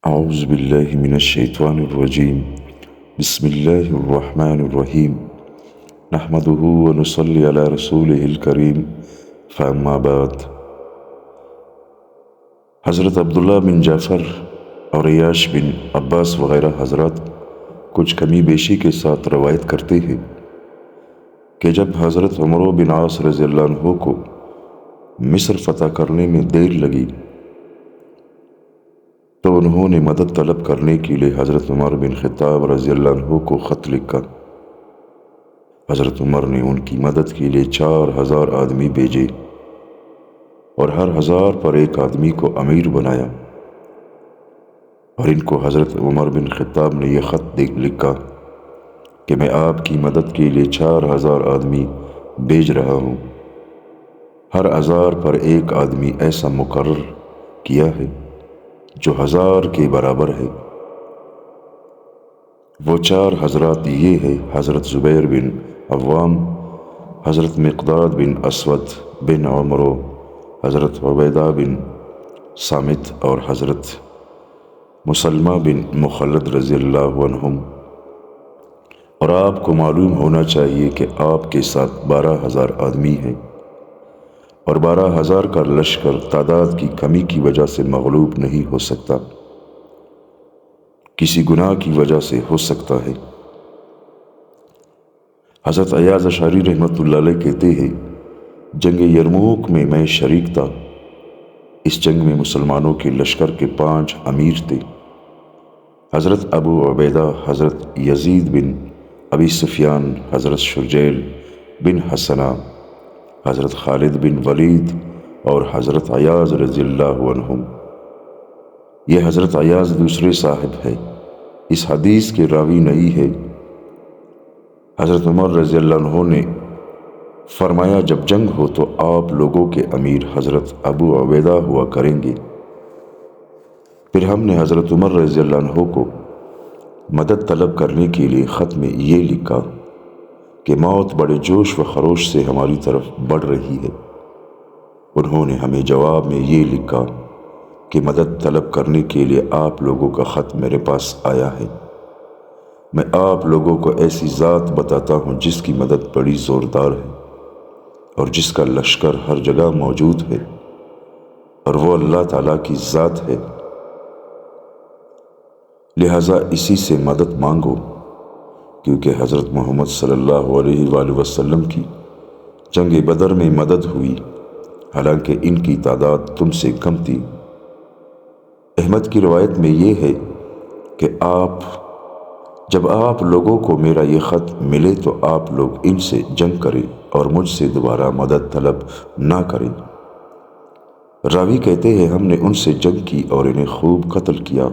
اعوذ باللہ من الشیطان الرجیم بسم اللہ الرحمن الرحیم نحمده ونصلی علی رسولہ الکریم فاما بعد۔ حضرت عبداللہ بن جعفر اور عیاش بن عباس وغیرہ حضرات کچھ کمی بیشی کے ساتھ روایت کرتے ہیں کہ جب حضرت عمر بن عاص رضی اللہ عنہ کو مصر فتح کرنے میں دیر لگی تو انہوں نے مدد طلب کرنے کے لیے حضرت عمر بن خطاب رضی اللہ عنہ کو خط لکھا۔ حضرت عمر نے ان کی مدد کے لیے 4000 آدمی بھیجے اور ہر 1000 پر ایک آدمی کو امیر بنایا، اور ان کو حضرت عمر بن خطاب نے یہ خط لکھا کہ میں آپ کی مدد کے لیے 4000 آدمی بھیج رہا ہوں، ہر 1000 پر ایک آدمی ایسا مقرر کیا ہے جو 1000 کے برابر ہے۔ وہ 4 حضرات یہ ہے: حضرت زبیر بن عوام، حضرت مقداد بن اسود بن عمرو، حضرت عبیدہ بن صامت اور حضرت مسلمہ بن مخلد رضی اللہ عنہم۔ اور آپ کو معلوم ہونا چاہیے کہ آپ کے ساتھ 12000 آدمی ہیں، اور 12000 کا لشکر تعداد کی کمی کی وجہ سے مغلوب نہیں ہو سکتا، کسی گناہ کی وجہ سے ہو سکتا ہے۔ حضرت ایاز اشعری رحمۃ اللہ علیہ کہتے ہیں، جنگ یرموک میں میں شریک تھا۔ اس جنگ میں مسلمانوں کے لشکر کے 5 امیر تھے: حضرت ابو عبیدہ، حضرت یزید بن ابی سفیان، حضرت شرجیل بن حسنہ، حضرت خالد بن ولید اور حضرت ایاز رضی اللہ عنہم۔ یہ حضرت ایاز دوسرے صاحب ہے، اس حدیث کے راوی نہیں ہے۔ حضرت عمر رضی اللہ عنہ نے فرمایا، جب جنگ ہو تو آپ لوگوں کے امیر حضرت ابو عبیدہ ہوا کریں گے۔ پھر ہم نے حضرت عمر رضی اللہ عنہ کو مدد طلب کرنے کے لیے خط میں یہ لکھا کہ موت بڑے جوش و خروش سے ہماری طرف بڑھ رہی ہے۔ انہوں نے ہمیں جواب میں یہ لکھا کہ مدد طلب کرنے کے لیے آپ لوگوں کا خط میرے پاس آیا ہے۔ میں آپ لوگوں کو ایسی ذات بتاتا ہوں جس کی مدد بڑی زوردار ہے اور جس کا لشکر ہر جگہ موجود ہے، اور وہ اللہ تعالیٰ کی ذات ہے، لہٰذا اسی سے مدد مانگو، کیونکہ حضرت محمد صلی اللہ علیہ وآلہ وسلم کی جنگ بدر میں مدد ہوئی، حالانکہ ان کی تعداد تم سے کم تھی۔ احمد کی روایت میں یہ ہے کہ جب آپ لوگوں کو میرا یہ خط ملے تو آپ لوگ ان سے جنگ کریں اور مجھ سے دوبارہ مدد طلب نہ کریں۔ راوی کہتے ہیں، ہم نے ان سے جنگ کی اور انہیں خوب قتل کیا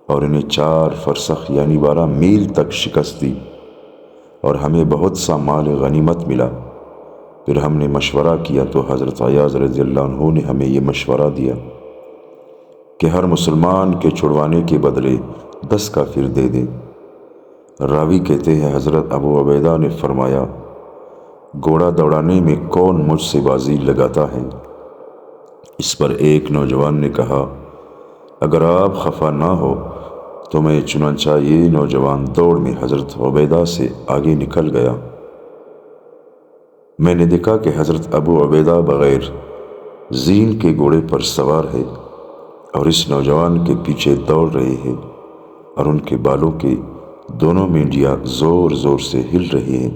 اور انہیں 4 فرسخ یعنی 12 میل تک شکست دی، اور ہمیں بہت سا مال غنیمت ملا۔ پھر ہم نے مشورہ کیا تو حضرت ایاز رضی اللہ عنہ نے ہمیں یہ مشورہ دیا کہ ہر مسلمان کے چھڑوانے کے بدلے 10 کافر دے دیں۔ راوی کہتے ہیں، حضرت ابو عبیدہ نے فرمایا، گھوڑا دوڑانے میں کون مجھ سے بازی لگاتا ہے؟ اس پر ایک نوجوان نے کہا، اگر آپ خفا نہ ہو تو میں۔ چنانچہ یہ نوجوان دوڑ میں حضرت عبیدہ سے آگے نکل گیا۔ میں نے دیکھا کہ حضرت ابو عبیدہ بغیر زین کے گھوڑے پر سوار ہے اور اس نوجوان کے پیچھے دوڑ رہے ہیں، اور ان کے بالوں کے دونوں مینڈیاں زور زور سے ہل رہی ہیں۔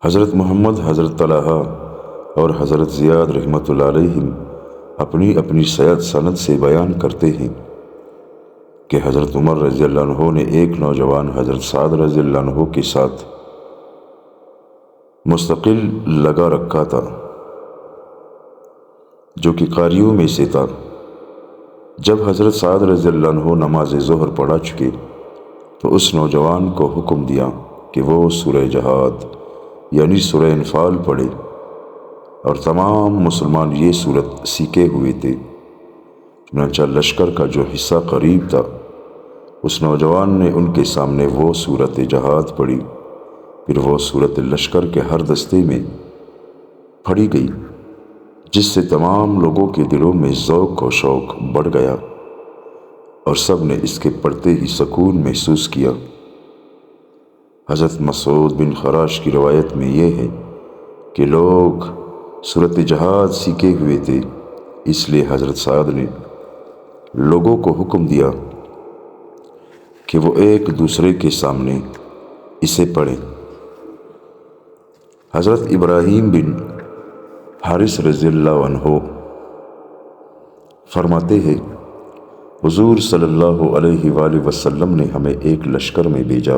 حضرت محمد، حضرت طلحہ اور حضرت زیاد رحمۃ اللہ علیہم اپنی اپنی سند سے بیان کرتے ہیں کہ حضرت عمر رضی اللہ عنہ نے ایک نوجوان حضرت سعد رضی اللہ عنہ کے ساتھ مستقل لگا رکھا تھا، جو کہ قاریوں میں سے تھا۔ جب حضرت سعد رضی اللہ عنہ نماز ظہر پڑھا چکے تو اس نوجوان کو حکم دیا کہ وہ سورہ جہاد یعنی سورہ انفال پڑھے، اور تمام مسلمان یہ سورت سیکھے ہوئے تھے۔ چنانچہ لشکر کا جو حصہ قریب تھا، اس نوجوان نے ان کے سامنے وہ سورت جہاد پڑھی۔ پھر وہ سورت لشکر کے ہر دستے میں پڑھی گئی۔ جس سے تمام لوگوں کے دلوں میں ذوق و شوق بڑھ گیا اور سب نے اس کے پڑھتے ہی سکون محسوس کیا۔ حضرت مسعود بن خراش کی روایت میں یہ ہے کہ لوگ صورت جہاد سیکھے ہوئے تھے، اس لیے حضرت سعد نے لوگوں کو حکم دیا کہ وہ ایک دوسرے کے سامنے اسے پڑھیں۔ حضرت ابراہیم بن حارث رضی اللہ عنہ فرماتے ہیں حضور صلی اللہ علیہ وآلہ وسلم نے ہمیں ایک لشکر میں بھیجا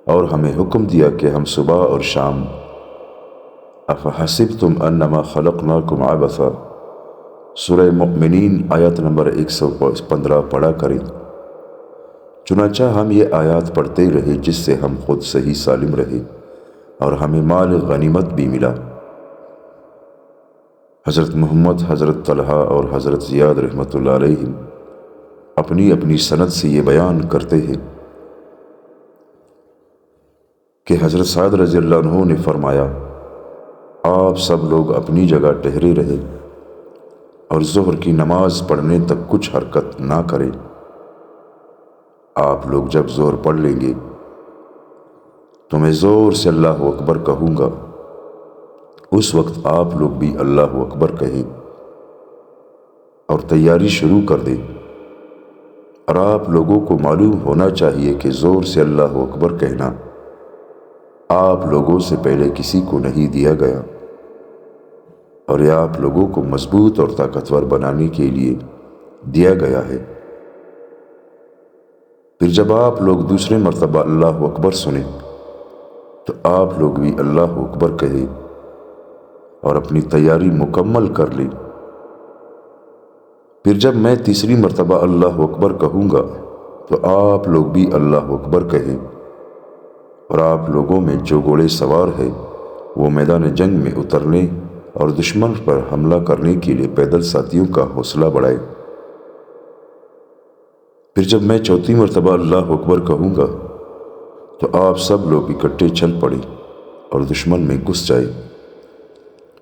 اور ہمیں حکم دیا کہ ہم صبح اور شام افحسبتم انما خلقناکم عبثا سورہ مؤمنین آیت نمبر 115 پڑھا کریں۔ چنانچہ ہم یہ آیات پڑھتے رہے جس سے ہم خود صحیح سالم رہے اور ہمیں مال غنیمت بھی ملا۔ حضرت محمد، حضرت طلحہ اور حضرت زیاد رحمۃ اللہ علیہ اپنی اپنی سند سے یہ بیان کرتے ہیں کہ حضرت سعد رضی اللہ عنہ نے فرمایا آپ سب لوگ اپنی جگہ ٹھہرے رہے اور ظہر کی نماز پڑھنے تک کچھ حرکت نہ کریں۔ آپ لوگ جب ظہر پڑھ لیں گے تو میں زور سے اللہ اکبر کہوں گا، اس وقت آپ لوگ بھی اللہ اکبر کہیں اور تیاری شروع کر دیں، اور آپ لوگوں کو معلوم ہونا چاہیے کہ زور سے اللہ اکبر کہنا آپ لوگوں سے پہلے کسی کو نہیں دیا گیا اور یہ آپ لوگوں کو مضبوط اور طاقتور بنانے کے لیے دیا گیا ہے۔ پھر جب آپ لوگ دوسرے مرتبہ اللہ اکبر سنیں تو آپ لوگ بھی اللہ اکبر کہیں اور اپنی تیاری مکمل کر لیں۔ پھر جب میں تیسری مرتبہ اللہ اکبر کہوں گا تو آپ لوگ بھی اللہ اکبر کہیں، اور آپ لوگوں میں جو گھوڑے سوار ہے وہ میدان جنگ میں اترنے اور دشمن پر حملہ کرنے کے لیے پیدل ساتھیوں کا حوصلہ بڑھائے۔ پھر جب میں چوتھی مرتبہ اللہ اکبر کہوں گا تو آپ سب لوگ اکٹھے چل پڑیں اور دشمن میں گھس جائے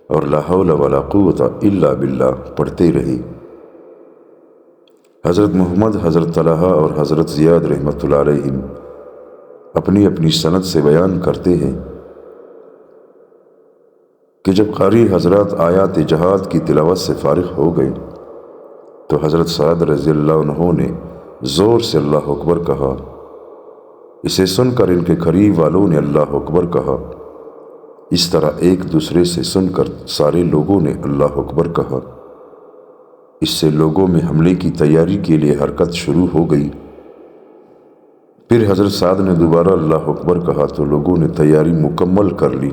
اور لا حول ولا قوت الا باللہ پڑھتے رہے۔ حضرت محمد، حضرت طلحہ اور حضرت زیاد رحمۃ اللہ علیہ اپنی اپنی سند سے بیان کرتے ہیں کہ جب قاری حضرات آیات جہاد کی تلاوت سے فارغ ہو گئے تو حضرت سعد رضی اللہ عنہ نے زور سے اللہ اکبر کہا۔ اسے سن کر ان کے قریب والوں نے اللہ اکبر کہا۔ اس طرح ایک دوسرے سے سن کر سارے لوگوں نے اللہ اکبر کہا۔ اس سے لوگوں میں حملے کی تیاری کے لیے حرکت شروع ہو گئی۔ پھر حضرت سعد نے دوبارہ اللہ اکبر کہا تو لوگوں نے تیاری مکمل کر لی۔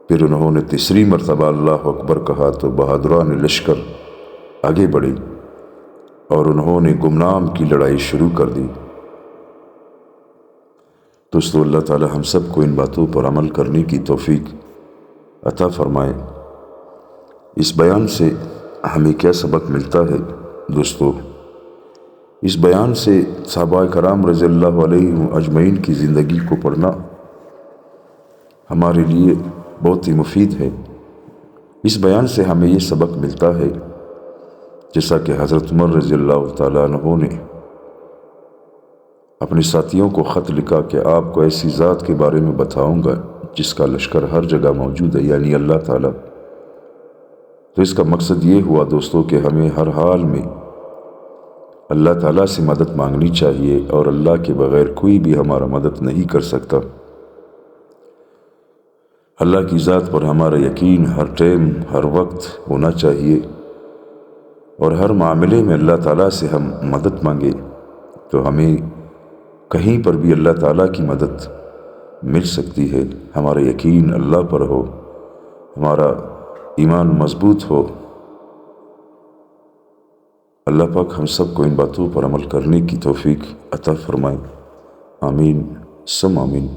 پھر انہوں نے تیسری مرتبہ اللہ اکبر کہا تو بہادران لشکر آگے بڑھے اور انہوں نے گمنام کی لڑائی شروع کر دی۔ دوستو، اللہ تعالی ہم سب کو ان باتوں پر عمل کرنے کی توفیق عطا فرمائے۔ اس بیان سے ہمیں کیا سبق ملتا ہے؟ دوستو، اس بیان سے صحابہ کرام رضی اللہ علیہ اجمعین کی زندگی کو پڑھنا ہمارے لیے بہت ہی مفید ہے۔ اس بیان سے ہمیں یہ سبق ملتا ہے جیسا کہ حضرت عمر رضی اللہ تعالیٰ عنہ نے اپنے ساتھیوں کو خط لکھا کہ آپ کو ایسی ذات کے بارے میں بتاؤں گا جس کا لشکر ہر جگہ موجود ہے، یعنی اللہ تعالیٰ۔ تو اس کا مقصد یہ ہوا دوستو کہ ہمیں ہر حال میں اللہ تعالیٰ سے مدد مانگنی چاہیے، اور اللہ کے بغیر کوئی بھی ہمارا مدد نہیں کر سکتا۔ اللہ کی ذات پر ہمارا یقین ہر ٹائم ہر وقت ہونا چاہیے، اور ہر معاملے میں اللہ تعالیٰ سے ہم مدد مانگے تو ہمیں کہیں پر بھی اللہ تعالیٰ کی مدد مل سکتی ہے۔ ہمارا یقین اللہ پر ہو، ہمارا ایمان مضبوط ہو۔ اللہ پاک ہم سب کو ان باتوں پر عمل کرنے کی توفیق عطا فرمائے۔ آمین ثم آمین۔